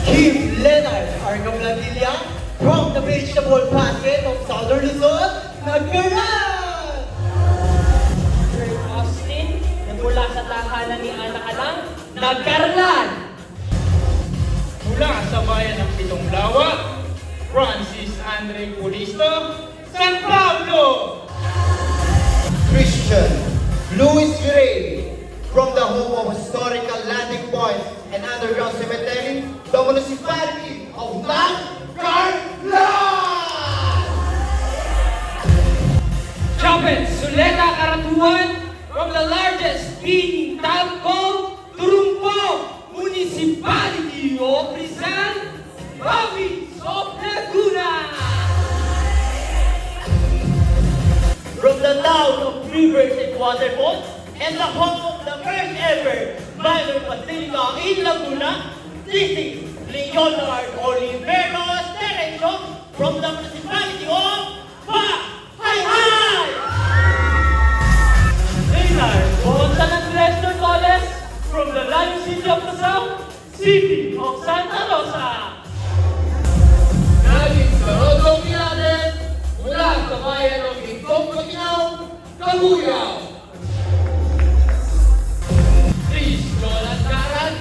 Kim Leonard Argabladilla from the Vegetable Basket of Southern Luzon, nagkaroon! Greg Austin, na mula sa tahanan ni Ana Alang, nagkarlan! Mula sa bayan ng Pitong Lawa, Francis Andre Pulisto, San Pablo! Christian Luis Gray from the home of historical landing points and underground cemetery, the municipality of Nagcarlan! Chapet Suleta Karatuan, from the largest being Talco, Turumpo, Municipality of Rizal, Province of Laguna! From the town of rivers and waterfalls, and the home of the first ever minor basilica in Laguna, this is Leonard Oliveros Terencio from the municipality of Hayhay! Leonard Gonzalez Lester College, from the Lion City of the South, City of Santa Rosa. Naging Barodong Iladen, mula sa bayan ng Hingkong Katinaw, Kabuyaw! Chris Jonas Caran,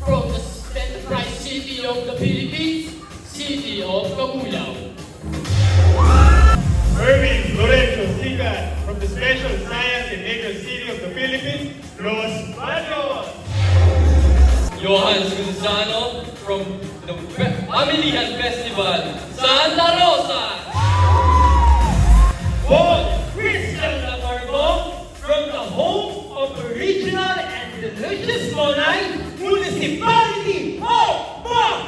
from the Enterprise City of the Philippines, City of Kabuyaw. Erwin Lorenzo Sigan from the Special Science and Nature City of the Philippines, Los Baños. Johan Susano from the Amilian Festival, Santa Rosa. Paul Christian Lamargo, from the home of original and delicious Monay, Municipality of Baez!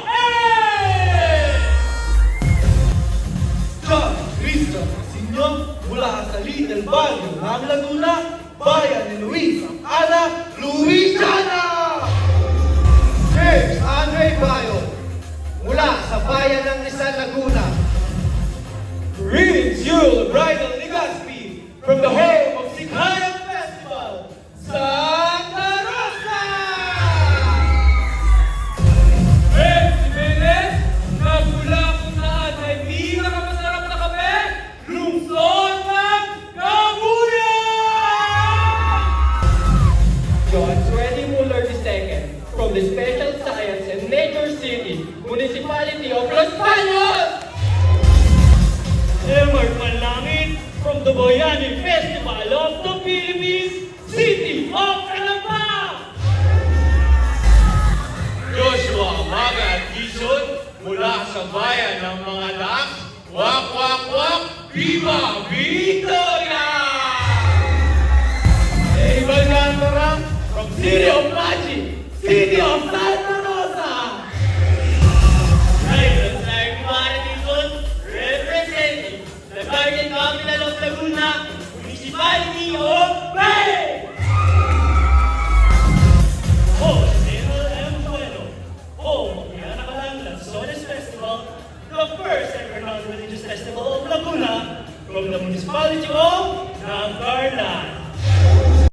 John Cristo Sinyo mula sa Little Barrio ng Laguna, bayan ni Luis Ana, Louisiana! James Andre Bayo mula sa bayan ng Rizal, Laguna. Rin Jewel Bridal Legaspi from the home of Sikhayan Festival, Santa Rosa! Ben Jimenez, na mula kung saan ay pinakamasarap na kape, lungsod ng Kabuyaw! John Freddy Muller II, from the Special Science and Nature City, Municipality of Los Baños! Emer Panlangit, from the Boyani Festival of the Philippines, City of Alabang! Joshua Maga at Gison, mula sa bayan ng mga laak, wak wak wak, Viva Victoria! Abel Gantarang from City of Magic, City of Santa Rosa! Ryan Martinson, representing the Garden Capital of Laguna, Municipality of Bay! General M. Bueno, home of the Anakalang Lanzones Festival, the first ever non-religious festival of Laguna, from the Municipality of Nagcarlan.